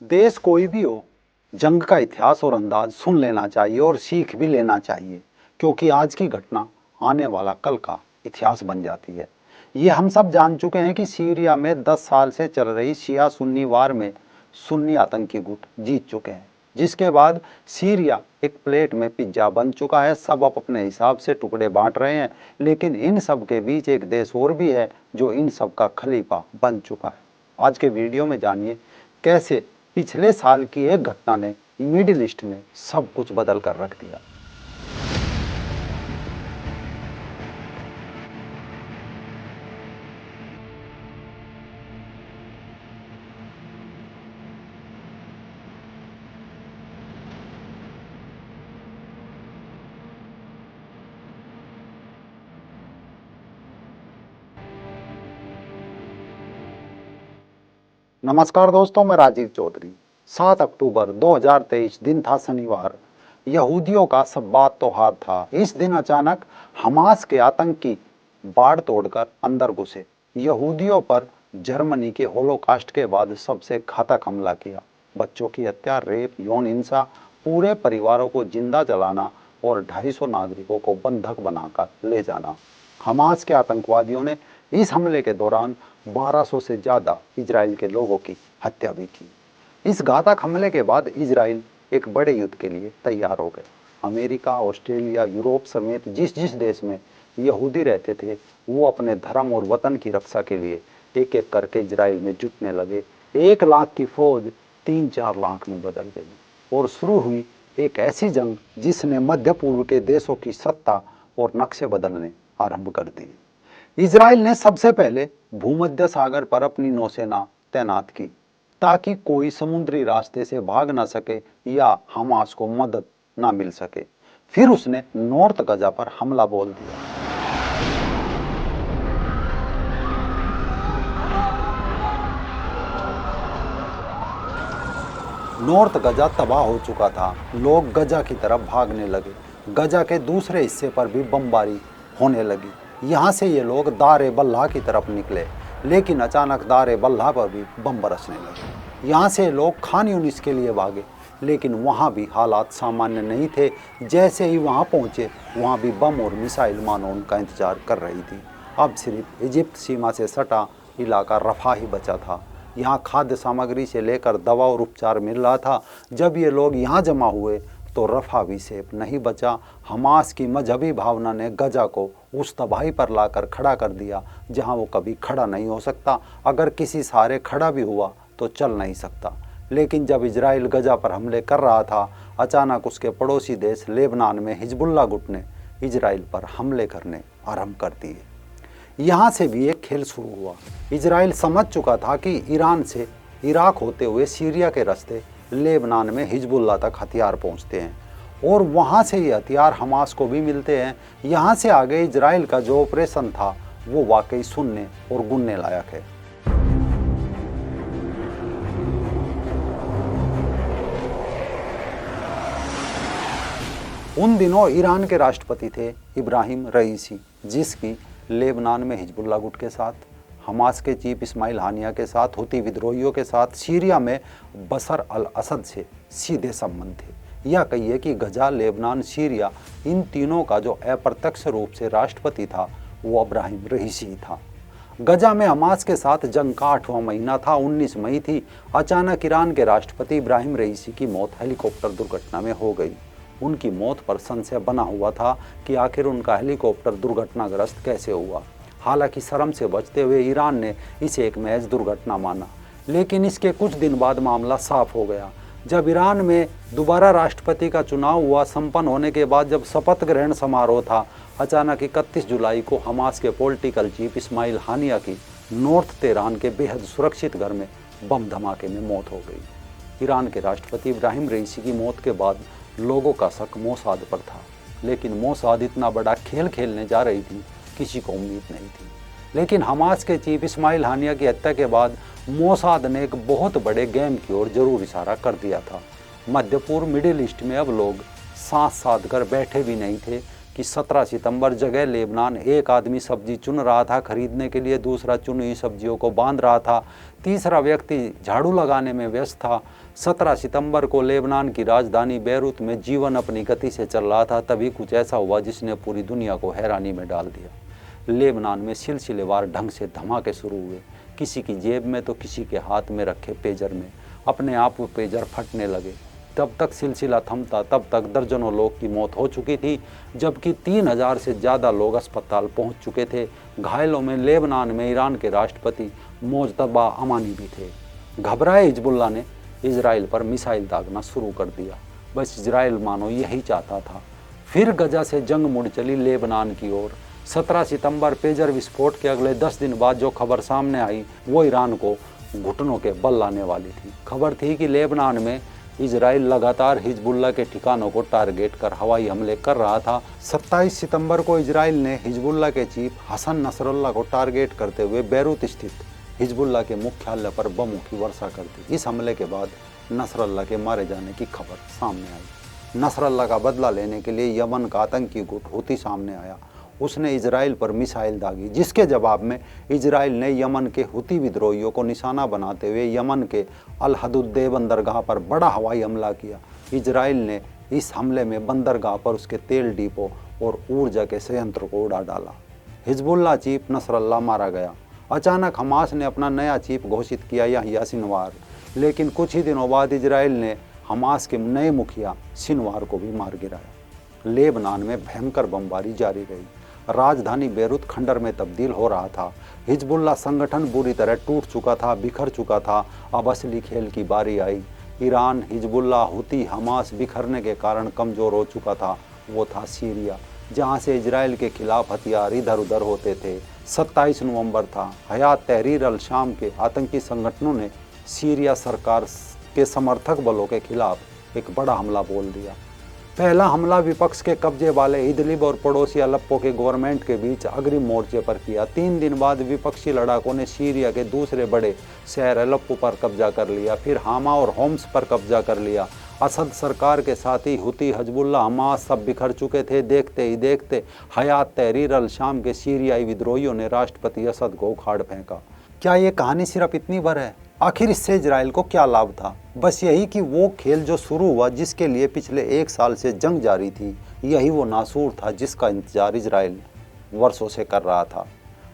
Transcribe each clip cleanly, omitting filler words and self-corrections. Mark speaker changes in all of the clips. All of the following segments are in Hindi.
Speaker 1: देश कोई भी हो, जंग का इतिहास और अंदाज सुन लेना चाहिए और सीख भी लेना चाहिए, क्योंकि आज की घटना आने वाला कल का इतिहास बन जाती है। ये हम सब जान चुके हैं कि सीरिया में 10 साल से चल रही शिया सुन्नी वार में सुन्नी आतंकी गुट जीत चुके हैं, जिसके बाद सीरिया एक प्लेट में पिज्जा बन चुका है। सब अपने हिसाब से टुकड़े बांट रहे हैं, लेकिन इन सब के बीच एक देश और भी है जो इन सब का खलीफा बन चुका है। आज के वीडियो में जानिए कैसे पिछले साल की एक घटना ने मिडिल ईस्ट में सब कुछ बदल कर रख दिया। नमस्कार दोस्तों, मैं राजीव चौधरी। 7 अक्टूबर 2023 दिन था शनिवार। यहूदियों का सब्बात त्योहार था। इस दिन अचानक हमास के आतंकी बाड़ तोड़कर अंदर घुसे। यहूदियों पर जर्मनी के होलोकास्ट के बाद सबसे घातक हमला किया। बच्चों की हत्या, रेप, यौन हिंसा, पूरे परिवारों को जिंदा जलाना और 250 नागरिकों को बंधक बनाकर ले जाना। हमास के आतंकवादियों ने इस हमले के दौरान 1200 से ज्यादा इजराइल के लोगों की हत्या भी की। इस घातक हमले के बाद इजराइल एक बड़े युद्ध के लिए तैयार हो गए। अमेरिका, ऑस्ट्रेलिया, यूरोप समेत जिस जिस देश में यहूदी रहते थे, वो अपने धर्म और वतन की रक्षा के लिए एक एक करके इजराइल में जुटने लगे। 1 लाख की फौज 3-4 लाख में बदल गई और शुरू हुई एक ऐसी जंग जिसने मध्य पूर्व के देशों की सत्ता और नक्शे बदलने आरंभ कर दिए। इजराइल ने सबसे पहले भूमध्य सागर पर अपनी नौसेना तैनात की, ताकि कोई समुद्री रास्ते से भाग ना सके या हमास को मदद ना मिल सके। फिर उसने नॉर्थ गजा पर हमला बोल दिया। नॉर्थ गजा तबाह हो चुका था। लोग गजा की तरफ भागने लगे। गजा के दूसरे हिस्से पर भी बमबारी होने लगी। यहाँ से ये लोग दार बल्लाह की तरफ निकले, लेकिन अचानक दार बल्लाह पर भी बम बरसने लगे। यहाँ से लोग खान यूनिस के लिए भागे, लेकिन वहाँ भी हालात सामान्य नहीं थे। जैसे ही वहाँ पहुँचे, वहाँ भी बम और मिसाइल मानो उनका इंतजार कर रही थी। अब सिर्फ इजिप्ट सीमा से सटा इलाका रफा ही बचा था। यहाँ खाद्य सामग्री से लेकर दवा और उपचार मिल रहा था। जब ये लोग यहाँ जमा हुए तो रफा भी सेफ नहीं बचा। हमास की मजहबी भावना ने गजा को उस तबाही पर लाकर खड़ा कर दिया जहाँ वो कभी खड़ा नहीं हो सकता। अगर किसी सहारे खड़ा भी हुआ तो चल नहीं सकता। लेकिन जब इजराइल गजा पर हमले कर रहा था, अचानक उसके पड़ोसी देश लेबनान में हिजबुल्लाह गुट ने इजराइल पर हमले करने आरंभ कर दिए। यहाँ से भी एक खेल शुरू हुआ। इजराइल समझ चुका था कि ईरान से इराक होते हुए सीरिया के रास्ते लेबनान में हिजबुल्लाह तक हथियार पहुँचते हैं और वहाँ से ये हथियार हमास को भी मिलते हैं। यहाँ से आगे इजराइल का जो ऑपरेशन था वो वाकई सुनने और गुनने लायक है। उन दिनों ईरान के राष्ट्रपति थे इब्राहिम रईसी, जिसकी लेबनान में हिजबुल्लाह गुट के साथ, हमास के चीफ इस्माइल हानिया के साथ, हुती विद्रोहियों के साथ, सीरिया में बशर अल असद से सीधे संबंध थे। या कहिए कि गजा, लेबनान, सीरिया, इन तीनों का जो अप्रत्यक्ष रूप से राष्ट्रपति था वो इब्राहिम रईसी था। गजा में हमास के साथ जंग का 8वां महीना था। 19 मई थी। अचानक ईरान के राष्ट्रपति इब्राहिम रईसी की मौत हेलीकॉप्टर दुर्घटना में हो गई। उनकी मौत पर संशय बना हुआ था कि आखिर उनका हेलीकॉप्टर दुर्घटनाग्रस्त कैसे हुआ। हालांकि शर्म से बचते हुए ईरान ने इसे एक महज दुर्घटना माना, लेकिन इसके कुछ दिन बाद मामला साफ हो गया। जब ईरान में दोबारा राष्ट्रपति का चुनाव हुआ, संपन्न होने के बाद जब शपथ ग्रहण समारोह था, अचानक 31 जुलाई को हमास के पॉलिटिकल चीफ इस्माइल हानिया की नॉर्थ तेहरान के बेहद सुरक्षित घर में बम धमाके में मौत हो गई। ईरान के राष्ट्रपति इब्राहिम रईसी की मौत के बाद लोगों का शक मोसाद पर था, लेकिन मोसाद इतना बड़ा खेल खेलने जा रही थी, किसी को उम्मीद नहीं थी। लेकिन हमास के चीफ इस्माइल हानिया की हत्या के बाद मोसाद ने एक बहुत बड़े गेम की ओर जरूर इशारा कर दिया था। मध्य पूर्व, मिडिल ईस्ट में अब लोग सांस साध कर बैठे भी नहीं थे कि 17 सितंबर जगह लेबनान एक आदमी सब्जी चुन रहा था खरीदने के लिए, दूसरा चुनी हुई सब्जियों को बांध रहा था, तीसरा व्यक्ति झाड़ू लगाने में व्यस्त था। 17 सितंबर को लेबनान की राजधानी बैरूत में जीवन अपनी गति से चल रहा था, तभी कुछ ऐसा हुआ जिसने पूरी दुनिया को हैरानी में डाल दिया। लेबनान में सिलसिलेवार ढंग से धमाके शुरू हुए, किसी की जेब में तो किसी के हाथ में रखे पेजर में। अपने आप वो पेजर फटने लगे। तब तक सिलसिला थमता, तब तक दर्जनों लोग की मौत हो चुकी थी, जबकि 3000 से ज़्यादा लोग अस्पताल पहुंच चुके थे। घायलों में लेबनान में ईरान के राष्ट्रपति मोजतबा अमानी भी थे। घबराए हिजबुल्लाह ने इजराइल पर मिसाइल दागना शुरू कर दिया। बस इजराइल मानो यही चाहता था। फिर गजा से जंग मुड़ चली लेबनान की ओर। 17 सितंबर पेजर विस्फोट के अगले 10 दिन बाद जो खबर सामने आई वो ईरान को घुटनों के बल लाने वाली थी। खबर थी कि लेबनान में इजराइल लगातार हिजबुल्लाह के ठिकानों को टारगेट कर हवाई हमले कर रहा था। 27 सितंबर को इजराइल ने हिजबुल्लाह के चीफ हसन नसरुल्लाह को टारगेट करते हुए बैरूत स्थित हिजबुल्लाह के मुख्यालय पर बमों की वर्षा कर दी। इस हमले के बाद नसरुल्लाह के मारे जाने की खबर सामने आई। नसरुल्लाह का बदला लेने के लिए यमन का आतंकी गुट हूती सामने आया। उसने इजराइल पर मिसाइल दागी, जिसके जवाब में इजराइल ने यमन के हूती विद्रोहियों को निशाना बनाते हुए यमन के अल हदुद्दे बंदरगाह पर बड़ा हवाई हमला किया। इजराइल ने इस हमले में बंदरगाह पर उसके तेल डिपो और ऊर्जा के संयंत्र को उड़ा डाला। हिजबुल्लाह चीफ नसरुल्लाह मारा गया। अचानक हमास ने अपना नया चीफ घोषित किया, याह्या सिनवार। लेकिन कुछ ही दिनों बाद इजराइल ने हमास के नए मुखिया सिनवार को भी मार गिराया। लेबनान में भयंकर बमबारी जारी रही। राजधानी बैरूत खंडर में तब्दील हो रहा था। हिजबुल्लाह संगठन बुरी तरह टूट चुका था, बिखर चुका था। अब असली खेल की बारी आई। ईरान, हिजबुल्लाह, हूती, हमास बिखरने के कारण कमज़ोर हो चुका था। वो था सीरिया, जहां से इजराइल के खिलाफ हथियार इधर उधर होते थे। 27 नवंबर था। हयात तहरीर अल शाम के आतंकी संगठनों ने सीरिया सरकार के समर्थक बलों के खिलाफ एक बड़ा हमला बोल दिया। पहला हमला विपक्ष के कब्जे वाले इदलिब और पड़ोसी अलेप्पो के गवर्नमेंट के बीच अग्रिम मोर्चे पर किया। 3 दिन बाद विपक्षी लड़ाकों ने सीरिया के दूसरे बड़े शहर अलेप्पो पर कब्जा कर लिया। फिर हामा और होम्स पर कब्जा कर लिया। असद सरकार के साथ ही हूती, हिजबुल्लाह, हमास सब बिखर चुके थे। देखते ही देखते हयात तहरीर अल शाम के सीरियाई विद्रोहियों ने राष्ट्रपति असद को उखाड़ फेंका। क्या ये कहानी सिर्फ इतनी भर है? आखिर इससे इजराइल को क्या लाभ था? बस यही कि वो खेल जो शुरू हुआ, जिसके लिए पिछले 1 साल से जंग जारी थी, यही वो नासूर था जिसका इंतजार इजराइल वर्षों से कर रहा था।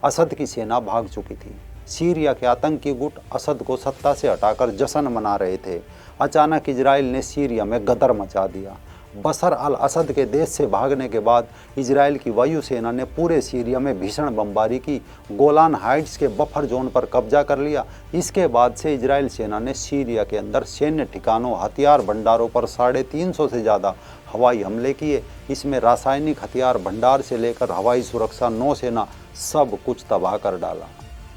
Speaker 1: असद की सेना भाग चुकी थी। सीरिया के आतंकी गुट असद को सत्ता से हटाकर जश्न मना रहे थे। अचानक इजराइल ने सीरिया में गदर मचा दिया। बशर अल असद के देश से भागने के बाद इजराइल की वायुसेना ने पूरे सीरिया में भीषण बमबारी की। गोलान हाइट्स के बफर जोन पर कब्जा कर लिया। इसके बाद से इजराइल सेना ने सीरिया के अंदर सैन्य ठिकानों, हथियार भंडारों पर 350 से ज़्यादा हवाई हमले किए। इसमें रासायनिक हथियार भंडार से लेकर हवाई सुरक्षा, नौसेना, सब कुछ तबाह कर डाला।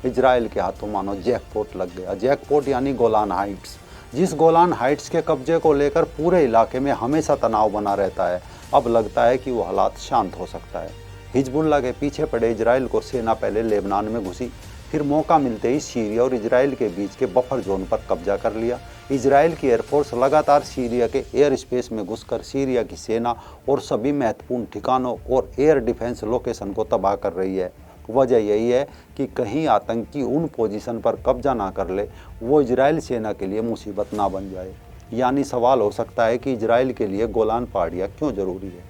Speaker 1: इजराइल के हाथों मानो जैकपॉट लग गया। जैकपॉट यानी गोलान हाइट्स, जिस गोलान हाइट्स के कब्जे को लेकर पूरे इलाके में हमेशा तनाव बना रहता है। अब लगता है कि वो हालात शांत हो सकता है। हिजबुल्लाह के पीछे पड़े इजराइल को सेना पहले लेबनान में घुसी, फिर मौका मिलते ही सीरिया और इजराइल के बीच के बफर जोन पर कब्जा कर लिया। इजराइल की एयरफोर्स लगातार सीरिया के एयर स्पेस में घुसकर सीरिया की सेना और सभी महत्वपूर्ण ठिकानों और एयर डिफेंस लोकेशन को तबाह कर रही है। वजह यही है कि कहीं आतंकी उन पोजीशन पर कब्जा ना कर ले वो इजराइल सेना के लिए मुसीबत ना बन जाए। यानी सवाल हो सकता है कि इजराइल के लिए गोलान पहाड़ियाँ क्यों ज़रूरी है।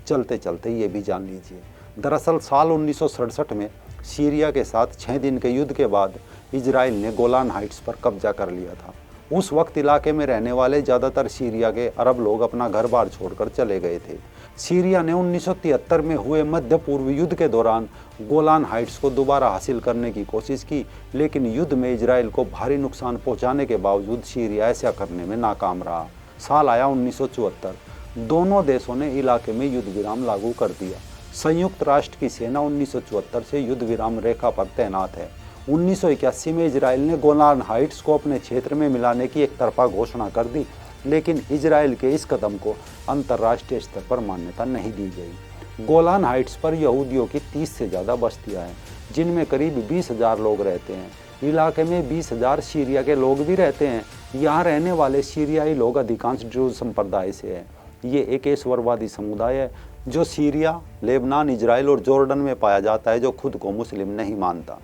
Speaker 1: चलते चलते ये भी जान लीजिए, दरअसल साल 1967 में सीरिया के साथ 6 दिन के युद्ध के बाद इजराइल ने गोलान हाइट्स पर कब्जा कर लिया था। उस वक्त इलाके में रहने वाले ज़्यादातर सीरिया के अरब लोग अपना घर बार छोड़कर चले गए थे। सीरिया ने 1973 में हुए मध्य पूर्व युद्ध के दौरान गोलान हाइट्स को दोबारा हासिल करने की कोशिश की, लेकिन युद्ध में इजराइल को भारी नुकसान पहुंचाने के बावजूद सीरिया ऐसा करने में नाकाम रहा। साल आया 1974। दोनों देशों ने इलाके में युद्ध विराम लागू कर दिया। संयुक्त राष्ट्र की सेना 1974 से युद्ध विराम रेखा पर तैनात है। 1981 में इजराइल ने गोलान हाइट्स को अपने क्षेत्र में मिलाने की एक तरफा घोषणा कर दी, लेकिन इजराइल के इस कदम को अंतर्राष्ट्रीय स्तर पर मान्यता नहीं दी गई। गोलान हाइट्स पर यहूदियों की 30 से ज़्यादा बस्तियां हैं, जिनमें करीब 20,000 लोग रहते हैं। इलाके में 20,000 सीरिया के लोग भी रहते हैं। यहाँ रहने वाले सीरियाई लोग अधिकांश ड्रूज संप्रदाय से हैं। ये एक ईश्वरवादी समुदाय है जो सीरिया, लेबनान, इजराइल और जॉर्डन में पाया जाता है, जो खुद को मुस्लिम नहीं मानता।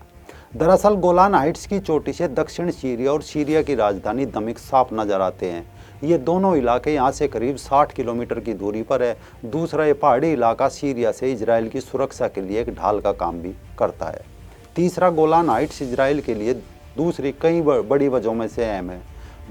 Speaker 1: दरअसल गोलान हाइट्स की चोटी से दक्षिण सीरिया और सीरिया की राजधानी दमिश्क साफ नजर आते हैं। ये दोनों इलाके यहाँ से करीब 60 किलोमीटर की दूरी पर है। दूसरा, ये पहाड़ी इलाका सीरिया से इजराइल की सुरक्षा के लिए एक ढाल का काम भी करता है। तीसरा, गोलान हाइट्स इजराइल के लिए दूसरी कई बड़ी वजहों में से अहम है।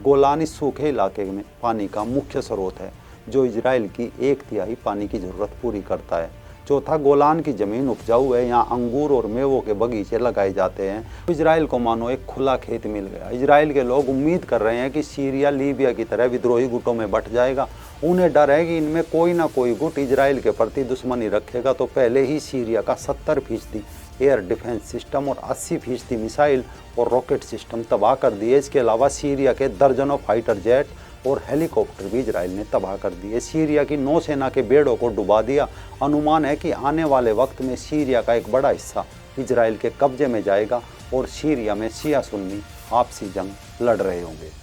Speaker 1: गोलान इस सूखे इलाके में पानी का मुख्य स्रोत है, जो इजराइल की 1/3 पानी की ज़रूरत पूरी करता है। चौथा, गोलान की ज़मीन उपजाऊ है, यहाँ अंगूर और मेवों के बगीचे लगाए जाते हैं। इजराइल को मानो एक खुला खेत मिल गया। इजराइल के लोग उम्मीद कर रहे हैं कि सीरिया लीबिया की तरह विद्रोही गुटों में बंट जाएगा। उन्हें डर है कि इनमें कोई ना कोई गुट इजराइल के प्रति दुश्मनी रखेगा, तो पहले ही सीरिया का 70% एयर डिफेंस सिस्टम और 80% मिसाइल और रॉकेट सिस्टम तबाह कर दिए। इसके अलावा सीरिया के दर्जनों फाइटर जेट और हेलीकॉप्टर भी इजराइल ने तबाह कर दिए। सीरिया की नौसेना के बेड़ों को डुबा दिया। अनुमान है कि आने वाले वक्त में सीरिया का एक बड़ा हिस्सा इजराइल के कब्जे में जाएगा और सीरिया में शिया सुन्नी आपसी जंग लड़ रहे होंगे।